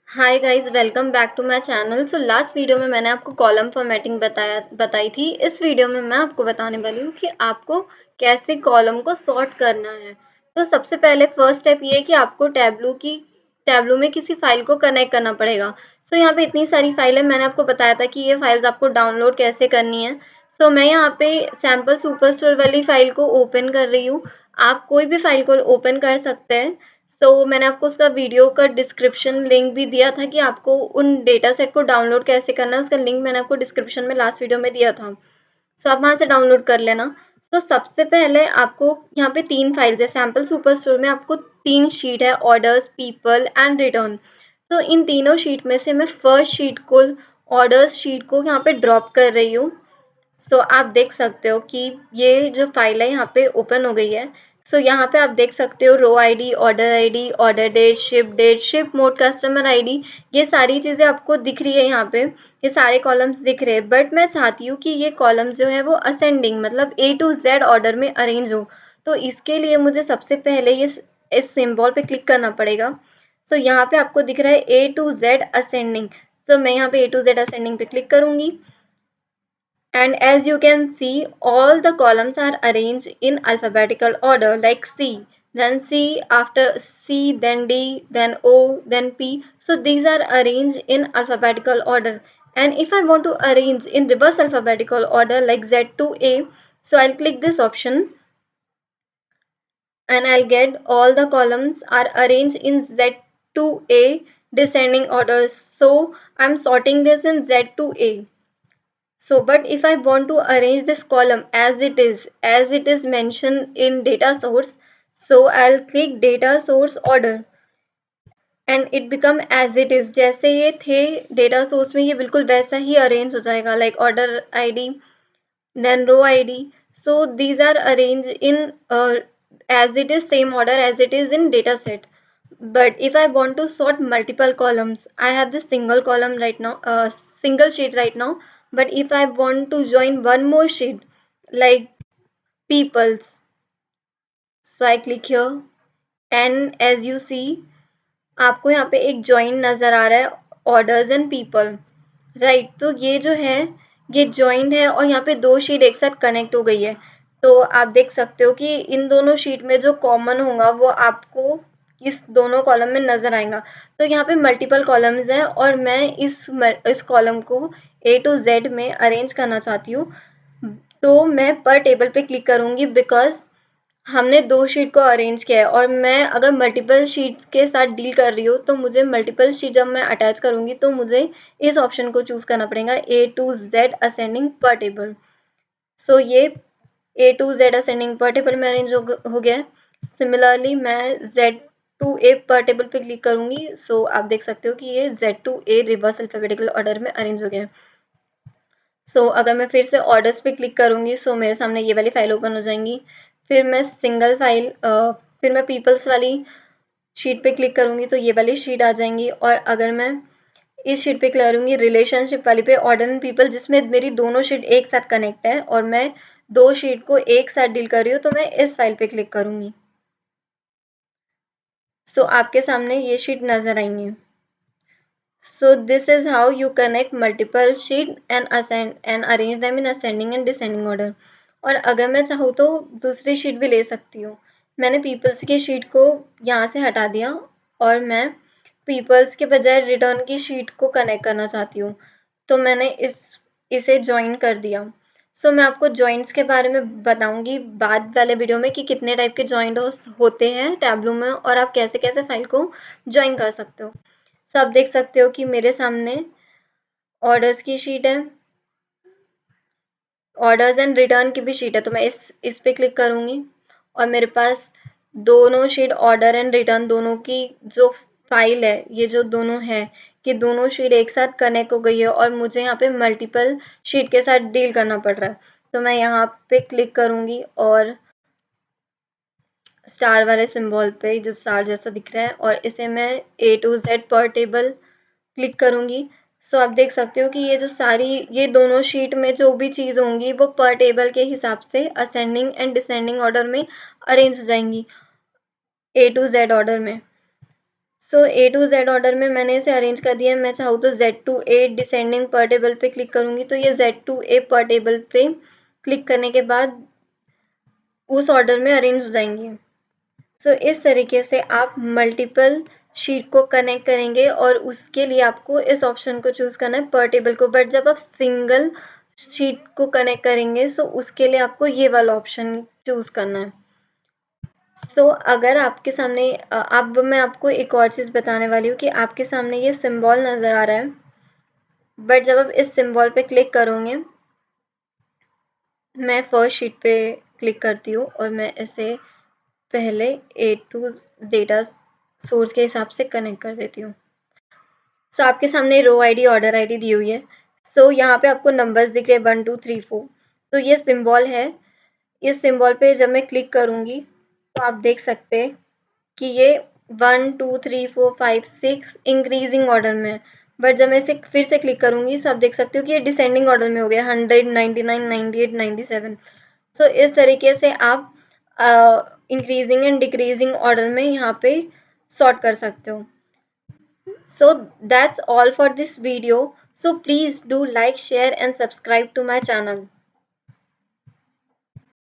Hi guys, welcome back to my channel. Last video में मैंने आपको कॉलम फॉर्मेटिंग बताई थी। इस वीडियो में मैं आपको बताने वाली हूँ कि आपको कैसे कॉलम को सॉर्ट करना है। तो सबसे पहले फर्स्ट स्टेप ये है कि आपको टैब्लू में किसी फाइल को कनेक्ट करना पड़ेगा। यहाँ पे इतनी सारी फाइल है, मैंने आपको बताया था कि ये फाइल्स आपको डाउनलोड कैसे करनी है। मैं यहाँ पे सैम्पल सुपरस्टोर वाली फाइल को ओपन कर रही हूँ। आप कोई भी फाइल को ओपन कर सकते हैं। मैंने आपको उसका वीडियो का डिस्क्रिप्शन लिंक भी दिया था कि आपको उन डेटा सेट को डाउनलोड कैसे करना है। उसका लिंक मैंने आपको डिस्क्रिप्शन में लास्ट वीडियो में दिया था। आप वहाँ से डाउनलोड कर लेना। सबसे पहले आपको यहाँ पे 3 फाइल्स है। सैम्पल सुपरस्टोर में आपको 3 शीट है, ऑर्डर्स, पीपल एंड रिटर्न। इन तीनों शीट में से मैं फर्स्ट शीट को, ऑर्डर्स शीट को यहाँ पे ड्रॉप कर रही हूँ। आप देख सकते हो कि ये जो फाइल है यहाँ पे ओपन हो गई है। यहाँ पे आप देख सकते हो row ID, order date, ship mode, customer ID, ये सारी चीज़ें आपको दिख रही है यहाँ पे। ये सारे कॉलम्स दिख रहे हैं, बट मैं चाहती हूँ कि ये कॉलम जो है वो असेंडिंग मतलब A to Z ऑर्डर में अरेंज हो। इसके लिए मुझे सबसे पहले ये इस सिंबल पे क्लिक करना पड़ेगा। यहाँ पे आपको दिख रहा है A to Z असेंडिंग। मैं यहाँ पे A to Z असेंडिंग पे क्लिक करूँगी। And as you can see, all the columns are arranged in alphabetical order, like C, then C, after C, then D, then O, then P. These are arranged in alphabetical order. And if I want to arrange in reverse alphabetical order like Z to A, I'll click this option and I'll get all the columns are arranged in Z to A descending order. I'm sorting this in Z to A. But if I want to arrange this column as it is mentioned in data source, I'll click data source order and it become as it is. जैसे ये थे data source में, ये बिल्कुल वैसा ही arrange हो जाएगा, like order ID, then row ID. These are arranged in as it is, same order as it is in data set. But if I want to sort multiple columns, I have this single column right now, single sheet right now. But if I want to join one more sheet, like people's, I click here, and as you see, आपको यहाँ पे एक join नज़र आ रहा है, orders and people, right. ये जो है ये जॉइंड है और यहाँ पे 2 शीट एक साथ कनेक्ट हो गई है। आप देख सकते हो कि इन दोनों शीट में जो कॉमन होगा वो आपको इस दोनों कॉलम में नज़र आएगा। यहाँ पे मल्टीपल कॉलम्स हैं और मैं इस कॉलम को A to Z में अरेंज करना चाहती हूँ। मैं पर टेबल पे क्लिक करूँगी, बिकॉज हमने 2 शीट को अरेंज किया है और मैं अगर मल्टीपल शीट्स के साथ डील कर रही हूँ तो मुझे मल्टीपल शीट जब मैं अटैच करूँगी तो मुझे इस ऑप्शन को चूज़ करना पड़ेगा, A to Z असेंडिंग पर टेबल। ये A to Z असेंडिंग पर टेबल में अरेंज हो गया है। सिमिलरली मैं Z to A पर टेबल पे क्लिक करूँगी। आप देख सकते हो कि ये Z to A reverse alphabetical order में अरेंज हो गया है। अगर मैं फिर से ऑर्डर्स पे क्लिक करूँगी, मेरे सामने ये वाली फाइल ओपन हो जाएंगी। फिर मैं फिर मैं पीपल्स वाली शीट पे क्लिक करूँगी तो ये वाली शीट आ जाएंगी। और अगर मैं इस शीट पे क्लिक करूँगी रिलेशनशिप वाली पे, ऑर्डर एंड पीपल, जिसमें मेरी दोनों शीट एक साथ कनेक्ट है और मैं 2 शीट को एक साथ डील कर रही हूँ, तो मैं इस फाइल पे क्लिक करूँगी। आपके सामने ये शीट नज़र आएंगी। This is how you connect multiple sheet and arrange them in ascending and descending order. और अगर मैं चाहूँ तो दूसरी शीट भी ले सकती हूँ। मैंने पीपल्स की शीट को यहाँ से हटा दिया और मैं पीपल्स के बजाय रिटर्न की शीट को कनेक्ट करना चाहती हूँ, तो मैंने इसे ज्वाइन कर दिया। मैं आपको जॉइंट्स के बारे में बताऊंगी बाद वाले वीडियो में कि कितने टाइप के जॉइंट होते हैं टैब्लू में और आप कैसे कैसे फाइल को ज्वाइन कर सकते हो। आप देख सकते हो कि मेरे सामने ऑर्डर्स की शीट है, ऑर्डर्स एंड रिटर्न की भी शीट है। तो मैं इस पे क्लिक करूँगी और मेरे पास दोनों शीट, ऑर्डर एंड रिटर्न, दोनों की जो फाइल है, ये जो दोनों है कि दोनों शीट एक साथ कनेक्ट हो गई है और मुझे यहाँ पे मल्टीपल शीट के साथ डील करना पड़ रहा है। तो मैं यहाँ पे क्लिक करूँगी और स्टार वाले सिंबल पे जो स्टार जैसा दिख रहा है और इसे मैं A to Z पर टेबल क्लिक करूँगी। आप देख सकते हो कि ये दोनों शीट में जो भी चीज़ होंगी वो पर टेबल के हिसाब से असेंडिंग एंड डिसेंडिंग ऑर्डर में अरेंज हो जाएंगी, A to Z ऑर्डर में। सो ए टू जेड ऑर्डर में मैंने इसे अरेंज कर दिया है। मैं चाहूँ तो जेड टू ए डिसेंडिंग पर टेबल पे क्लिक करूँगी तो ये जेड टू ए पर टेबल पे क्लिक करने के बाद उस ऑर्डर में अरेंज हो जाएंगी। सो इस तरीके से आप मल्टीपल शीट को कनेक्ट करेंगे और उसके लिए आपको इस ऑप्शन को चूज़ करना है पर टेबल को। बट जब आप सिंगल शीट को कनेक्ट करेंगे सो उसके लिए आपको ये वाला ऑप्शन चूज़ करना है। सो अगर आपके सामने अब मैं आपको एक और चीज़ बताने वाली हूँ कि आपके सामने ये सिंबल नज़र आ रहा है, बट जब आप इस सिंबल पे क्लिक करोगे, मैं फर्स्ट शीट पे क्लिक करती हूँ और मैं इसे पहले ए टू डेटा सोर्स के हिसाब से कनेक्ट कर देती हूँ। सो आपके सामने रो आईडी ऑर्डर आईडी दी हुई है। सो यहाँ पे आपको नंबर्स दिख रहे हैं 1 2 3 4। तो ये सिंबल है। इस सिंबल पे जब मैं क्लिक करूँगी तो आप देख सकते हैं कि ये 1 2 3 4 5 6 इंक्रीजिंग ऑर्डर में है। बट जब मैं इसे फिर से क्लिक करूँगी तो आप देख सकते हो कि ये डिसेंडिंग ऑर्डर में हो गया 100 99 98 97। सो इस तरीके से आप इंक्रीजिंग एंड डिक्रीजिंग ऑर्डर में यहाँ पे सॉर्ट कर सकते हो। So that's all for this video. So please do like, share and subscribe to my channel.